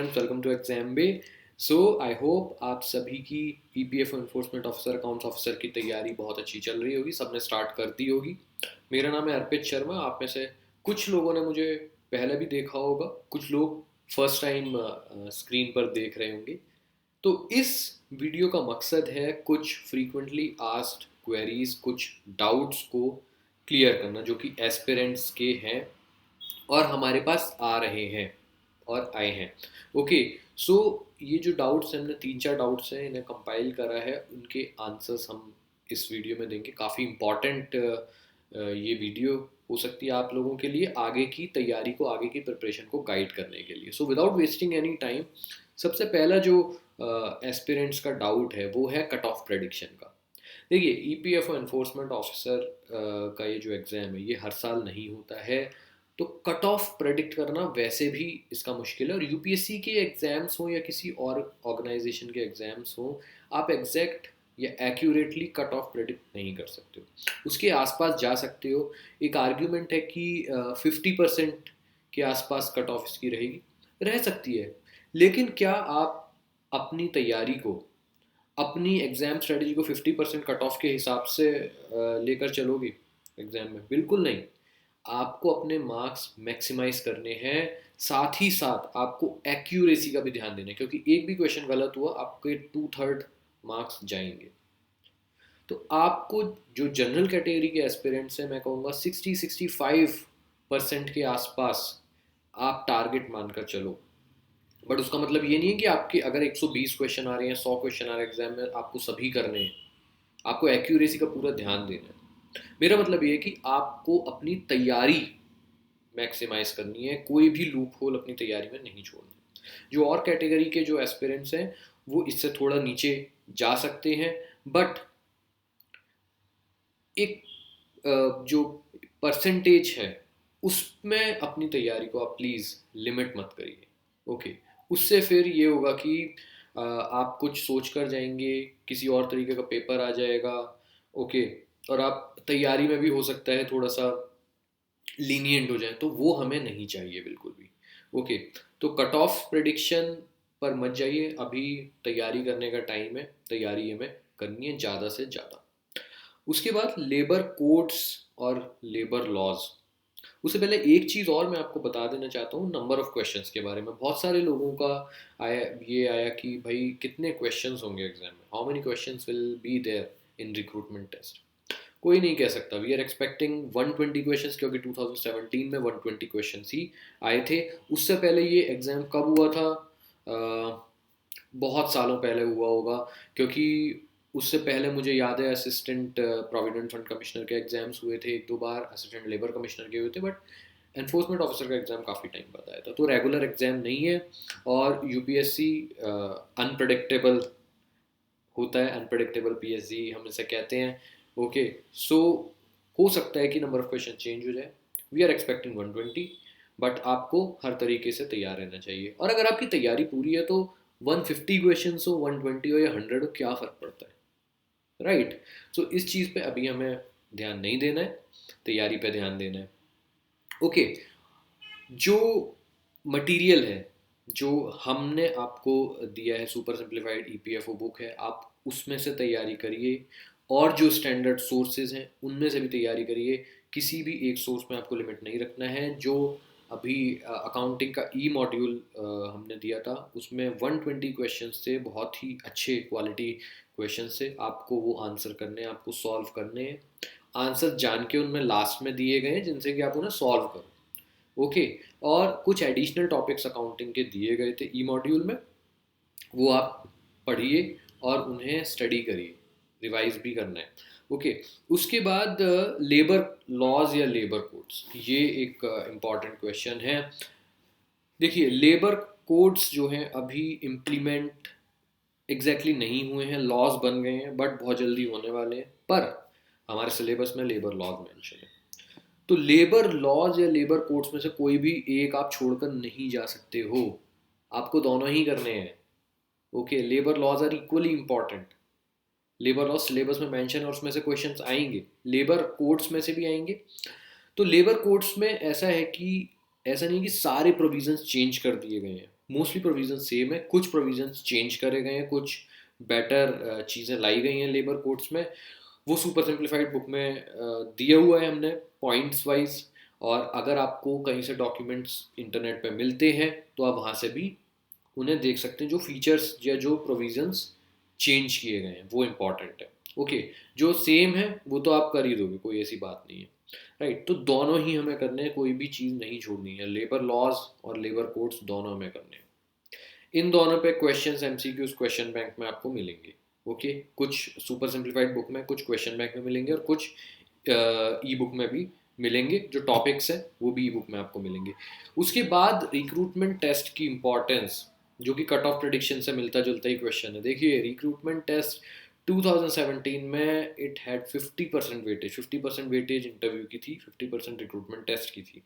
Friends, welcome to exam bay. So I hope आप सभी की EPFO enforcement officer accounts officer की तैयारी बहुत अच्छी चल रही होगी। सबने स्टार्ट कर दी होगी। मेरा नाम है अर्पित शर्मा। आप में से कुछ लोगों ने मुझे पहले भी देखा होगा, कुछ लोग फर्स्ट टाइम स्क्रीन पर देख रहे होंगे। तो इस वीडियो का मकसद है कुछ फ्रीक्वेंटली आस्क्ड क्वेरीज, कुछ डाउट्स को क्लियर करना जो कि एस्पिरेंट्स के हैं और हमारे पास आ रहे हैं और आए हैं। ओके, सो ये जो डाउट्स हैं, हमने 3-4 डाउट्स हैं, इन्हें कंपाइल करा है, उनके आंसर्स हम इस वीडियो में देंगे। काफ़ी इम्पॉर्टेंट ये वीडियो हो सकती है आप लोगों के लिए, आगे की तैयारी को, आगे की प्रिपरेशन को गाइड करने के लिए। So without wasting any time, सबसे पहला जो एस्पिरेंट्स का डाउट है वो है कट ऑफ प्रेडिक्शन का। देखिए, ईपीएफओ एनफोर्समेंट ऑफिसर का ये जो एग्ज़ाम है ये हर साल नहीं होता है, तो कट ऑफ प्रेडिक्ट करना वैसे भी इसका मुश्किल है। और यूपीएससी के एग्ज़ाम्स हो या किसी और ऑर्गेनाइजेशन के एग्ज़ाम्स हो, आप एग्जैक्ट या एक्यूरेटली कट ऑफ प्रेडिक्ट नहीं कर सकते हो। उसके आसपास जा सकते हो। एक आर्ग्यूमेंट है कि 50% के आसपास कट ऑफ इसकी रहेगी, रह सकती है। लेकिन क्या आप अपनी तैयारी को, अपनी एग्ज़ाम स्ट्रेटजी को 50% कट ऑफ के हिसाब से लेकर चलोगे एग्ज़ाम में? बिल्कुल नहीं। आपको अपने मार्क्स मैक्सिमाइज करने हैं, साथ ही साथ आपको एक्यूरेसी का भी ध्यान देना है, क्योंकि एक भी क्वेश्चन गलत हुआ आपके 2/3 मार्क्स जाएंगे। तो आपको, जो जनरल कैटेगरी के एस्पिरेंट्स हैं, मैं कहूँगा 60-65% के आसपास आप टारगेट मानकर चलो। बट उसका मतलब ये नहीं है कि आपके अगर 120 क्वेश्चन आ रहे हैं, 100 क्वेश्चन आ रहे हैं एग्जाम में, आपको सभी करने हैं। आपको एक्यूरेसी का पूरा ध्यान देना है। मेरा मतलब ये है कि आपको अपनी तैयारी मैक्सिमाइज करनी है, कोई भी लूप होल अपनी तैयारी में नहीं छोड़ना। जो और कैटेगरी के जो एस्पिरेंट्स हैं वो इससे थोड़ा नीचे जा सकते हैं, बट एक जो परसेंटेज है उसमें अपनी तैयारी को आप प्लीज़ लिमिट मत करिए। ओके, उससे फिर ये होगा कि आप कुछ सोच कर जाएंगे, किसी और तरीके का पेपर आ जाएगा। ओके, और आप तैयारी में भी हो सकता है थोड़ा सा लीनियंट हो जाए, तो वो हमें नहीं चाहिए बिल्कुल भी। ओके, तो कट ऑफ प्रिडिक्शन पर मत जाइए, अभी तैयारी करने का टाइम है, तैयारी हमें करनी है ज़्यादा से ज़्यादा। उसके बाद लेबर कोड्स और लेबर लॉज। उससे पहले एक चीज़ और मैं आपको बता देना चाहता हूँ नंबर ऑफ क्वेश्चंस के बारे में। बहुत सारे लोगों का आया कि भाई कितने क्वेश्चंस होंगे एग्जाम में, how many questions will be there in recruitment test. कोई नहीं कह सकता। वी आर एक्सपेक्टिंग 120 क्वेश्चंस, क्योंकि 2017 में 120 क्वेश्चंस ही आए थे। उससे पहले ये एग्ज़ाम कब हुआ था? बहुत सालों पहले हुआ होगा, क्योंकि उससे पहले मुझे याद है असिस्टेंट प्रोविडेंट फंड कमिश्नर के एग्ज़ाम्स हुए थे 1-2 बार, असिस्टेंट लेबर कमिश्नर के हुए थे, बट एनफोर्समेंट ऑफिसर का एग्ज़ाम काफ़ी टाइम बाद आया था। तो रेगुलर एग्ज़ाम नहीं है, और यूपीएससी अनप्रडिक्टेबल होता है, अनप्रडिक्टेबल पीएसजी हम इसे कहते हैं। ओके, सो हो सकता है कि नंबर ऑफ क्वेश्चन चेंज हो जाए। वी आर एक्सपेक्टिंग 120, बट आपको हर तरीके से तैयार रहना चाहिए। और अगर आपकी तैयारी पूरी है तो 150 क्वेश्चन हो, 120 हो या 100 हो, क्या फ़र्क पड़ता है, राइट? सो इस चीज़ पे अभी हमें ध्यान नहीं देना है, तैयारी पे ध्यान देना है। ओके, जो मटेरियल है जो हमने आपको दिया है, सुपर सिंप्लीफाइड ईपीएफओ बुक है, आप उसमें से तैयारी करिए। और जो स्टैंडर्ड सोर्सेज हैं उनमें से भी तैयारी करिए। किसी भी एक सोर्स में आपको लिमिट नहीं रखना है। जो अभी अकाउंटिंग का ई मॉड्यूल हमने दिया था, उसमें 120 क्वेश्चन थे, बहुत ही अच्छे क्वालिटी क्वेश्चन से। आपको वो आंसर करने हैं, आपको सॉल्व करने हैं। आंसर जान के उनमें लास्ट में दिए गए हैं, जिनसे कि आप उन्हें सॉल्व करो। ओके, और कुछ एडिशनल टॉपिक्स अकाउंटिंग के दिए गए थे ई मॉड्यूल में, वो आप पढ़िए और उन्हें स्टडी करिए, रिवाइज भी करना है। ओके, उसके बाद लेबर लॉज या लेबर कोड्स, ये एक इम्पॉर्टेंट क्वेश्चन है। देखिए, लेबर कोड्स जो हैं अभी इम्प्लीमेंट एग्जैक्टली नहीं हुए हैं, लॉज बन गए हैं, बट बहुत जल्दी होने वाले हैं। पर हमारे सिलेबस में लेबर लॉज मेंशन है, तो लेबर लॉज या लेबर कोड्स में से कोई भी एक आप छोड़कर नहीं जा सकते हो। आपको दोनों ही करने हैं। Okay, labour laws are equally important. Labour laws syllabus में मेंशन है और उसमें से क्वेश्चंस आएंगे, लेबर कोड्स में से भी आएंगे। तो लेबर कोड्स में ऐसा है कि ऐसा नहीं कि सारे प्रोविजंस चेंज कर दिए गए हैं। मोस्टली प्रोविजन सेम है, कुछ प्रोविजंस चेंज करे गए हैं, कुछ बेटर चीज़ें लाई गई हैं लेबर कोड्स में। वो सुपर सिंप्लीफाइड बुक में दिया हुआ है हमने पॉइंट्स वाइज, और अगर आपको कहीं से डॉक्यूमेंट्स इंटरनेट पे मिलते हैं तो आप वहाँ से भी उन्हें देख सकते हैं, जो फीचर्स या जो प्रोविजंस चेंज किए गए हैं वो इम्पॉर्टेंट है। ओके, जो सेम है वो तो आप कर ही दोगे, कोई ऐसी बात नहीं है, राइट। तो दोनों ही हमें करने हैं, कोई भी चीज़ नहीं छोड़नी है, लेबर लॉज और लेबर कोड्स दोनों हमें करने हैं। इन दोनों पे क्वेश्चंस एमसीक्यूज क्वेश्चन बैंक में आपको मिलेंगे। ओके, कुछ सुपर सिंप्लीफाइड बुक में, कुछ क्वेश्चन बैंक में मिलेंगे, और कुछ ई बुक में भी मिलेंगे। जो टॉपिक्स हैं वो भी ई बुक में आपको मिलेंगे। उसके बाद रिक्रूटमेंट टेस्ट की इंपॉर्टेंस, जो कि कट ऑफ प्रिडिक्शन से मिलता जुलता ही क्वेश्चन है। देखिए, रिक्रूटमेंट टेस्ट 2017 में it had 50% weightage, 50% weightage interview की थी, 50% रिक्रूटमेंट टेस्ट की थी।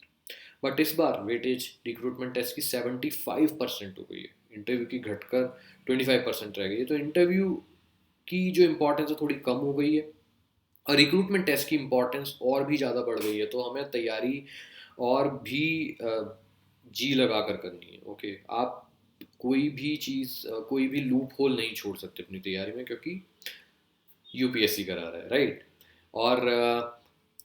बट इस बार वेटेज रिक्रूटमेंट टेस्ट की 75% हो गई है, इंटरव्यू की घटकर 25% रह गई है। तो इंटरव्यू की जो इम्पोर्टेंस है थोड़ी कम हो गई है, और रिक्रूटमेंट टेस्ट की इम्पोर्टेंस और भी ज़्यादा बढ़ गई है। तो हमें तैयारी और भी जी लगा कर करनी है। ओके, आप कोई भी चीज़, कोई भी लूप होल नहीं छोड़ सकते अपनी तैयारी में, क्योंकि यूपीएससी करा रहा है, राइट। और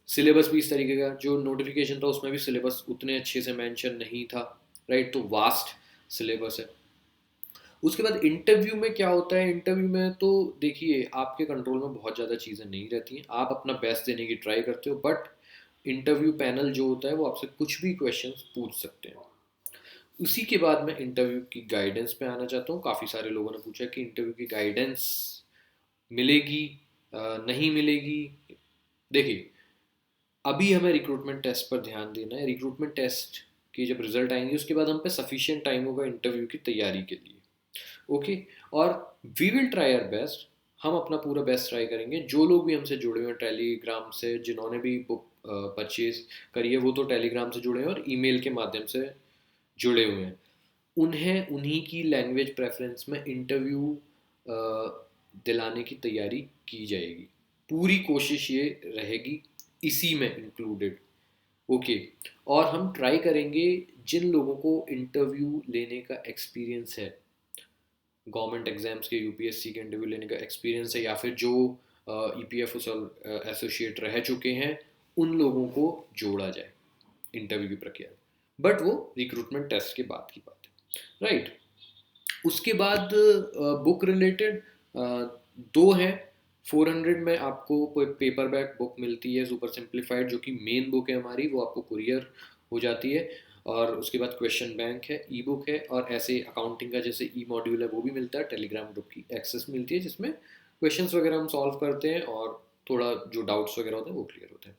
सिलेबस भी इस तरीके का, जो नोटिफिकेशन था उसमें भी सिलेबस उतने अच्छे से मेंशन नहीं था, राइट। तो वास्ट सिलेबस है। उसके बाद इंटरव्यू में क्या होता है, इंटरव्यू में तो देखिए आपके कंट्रोल में बहुत ज़्यादा चीज़ें नहीं रहती हैं, आप अपना बेस्ट देने की ट्राई करते हो, बट इंटरव्यू पैनल जो होता है वो आपसे कुछ भी क्वेश्चंस पूछ सकते हैं। उसी के बाद मैं इंटरव्यू की गाइडेंस पे आना चाहता हूँ। काफ़ी सारे लोगों ने पूछा कि इंटरव्यू की गाइडेंस मिलेगी, नहीं मिलेगी। देखिए, अभी हमें रिक्रूटमेंट टेस्ट पर ध्यान देना है। रिक्रूटमेंट टेस्ट के जब रिजल्ट आएंगे उसके बाद हम पे सफिशिएंट टाइम होगा इंटरव्यू की तैयारी के लिए। ओके, और we will try our best, हम अपना पूरा बेस्ट ट्राई करेंगे। जो लोग भी हमसे जुड़े हुए हैं टेलीग्राम से, जिन्होंने भी बुक परचेज करी है वो तो टेलीग्राम से जुड़े हैं और ईमेल के माध्यम से जुड़े हुए हैं, उन्हें उन्हीं की लैंग्वेज प्रेफरेंस में इंटरव्यू दिलाने की तैयारी की जाएगी। पूरी कोशिश ये रहेगी इसी में इंक्लूडेड। ओके, और हम ट्राई करेंगे जिन लोगों को इंटरव्यू लेने का एक्सपीरियंस है, गवर्नमेंट एग्जाम्स के, यूपीएससी के इंटरव्यू लेने का एक्सपीरियंस है, या फिर जो ईपीएफओ एसोसिएट रह चुके हैं, उन लोगों को जोड़ा जाए इंटरव्यू की प्रक्रिया। बट वो रिक्रूटमेंट टेस्ट के बाद की बात है, राइट। उसके बाद बुक रिलेटेड दो हैं। 400 में आपको पेपर बैक बुक मिलती है सुपर सिंप्लीफाइड, जो कि मेन बुक है हमारी, वो आपको कुरियर हो जाती है। और उसके बाद क्वेश्चन बैंक है, ई बुक है, और ऐसे अकाउंटिंग का जैसे ई मॉड्यूल है वो भी मिलता है। टेलीग्राम ग्रुप की एक्सेस मिलती है जिसमें क्वेश्चंस वगैरह हम सॉल्व करते हैं, और थोड़ा जो डाउट्स वगैरह होते हैं वो क्लियर होते हैं।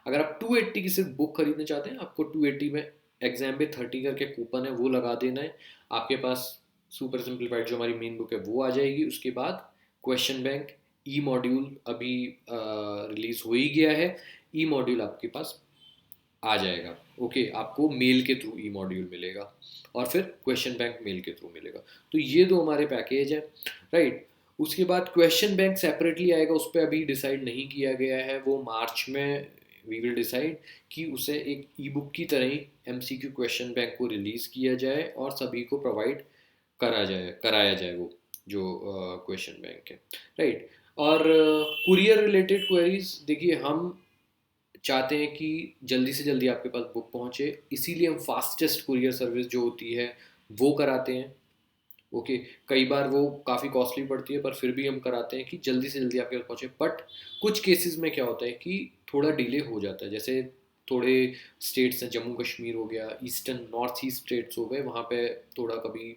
अगर आप 280 की सिर्फ बुक खरीदना चाहते हैं, आपको 280 में एग्जाम पे 30 करके कूपन है वो लगा देना है, आपके पास सुपर सिंप्लीफाइड जो हमारी मेन बुक है वो आ जाएगी। उसके बाद क्वेश्चन बैंक, ई मॉड्यूल अभी रिलीज हो ही गया है, ई मॉड्यूल आपके पास आ जाएगा। ओके, आपको मेल के थ्रू ई मॉड्यूल मिलेगा, और फिर क्वेश्चन बैंक मेल के थ्रू मिलेगा। तो ये दो हमारे पैकेज है, राइट। उसके बाद क्वेश्चन बैंक सेपरेटली आएगा, उस पर अभी डिसाइड नहीं किया गया है, वो मार्च में वी विल डिसाइड कि उसे एक ई बुक की तरह ही एमसीक्यू क्वेश्चन बैंक को रिलीज़ किया जाए और सभी को प्रोवाइड कराया जाए वो जो क्वेश्चन बैंक है, राइट। और कुरियर रिलेटेड क्वेरीज, देखिए हम चाहते हैं कि जल्दी से जल्दी आपके पास बुक पहुंचे, इसीलिए हम फास्टेस्ट कुरियर सर्विस जो होती है वो कराते हैं। ओके, कई बार वो काफ़ी कॉस्टली पड़ती है, पर फिर भी हम कराते हैं कि जल्दी से जल्दी आपके पास पहुँचे। बट कुछ केसेस में क्या होता है कि थोड़ा डिले हो जाता है, जैसे थोड़े स्टेट्स हैं, जम्मू कश्मीर हो गया, ईस्टर्न नॉर्थ ईस्ट स्टेट्स हो गए, वहाँ पे थोड़ा कभी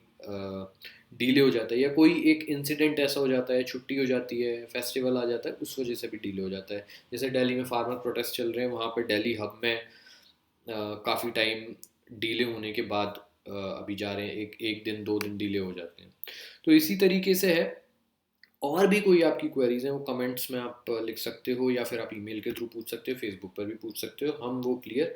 डिले हो जाता है, या कोई एक इंसिडेंट ऐसा हो जाता है, छुट्टी हो जाती है, फेस्टिवल आ जाता है, उस वजह से भी डिले हो जाता है। जैसे दिल्ली में फार्मर प्रोटेस्ट चल रहे हैं, वहाँ पे दिल्ली हब में काफ़ी टाइम डिले होने के बाद अभी जा रहे हैं, एक एक दिन 2 दिन डिले हो जाते हैं। तो इसी तरीके से है। और भी कोई आपकी क्वेरीज हैं वो कमेंट्स में आप लिख सकते हो, या फिर आप ईमेल के थ्रू पूछ सकते हो, फेसबुक पर भी पूछ सकते हो, हम वो क्लियर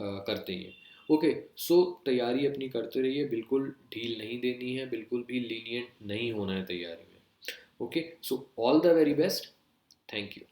करते हैं। ओके, सो तैयारी अपनी करते रहिए, बिल्कुल ढील नहीं देनी है, बिल्कुल भी लीनियंट नहीं होना है तैयारी में। Okay, so all the very best, thank you.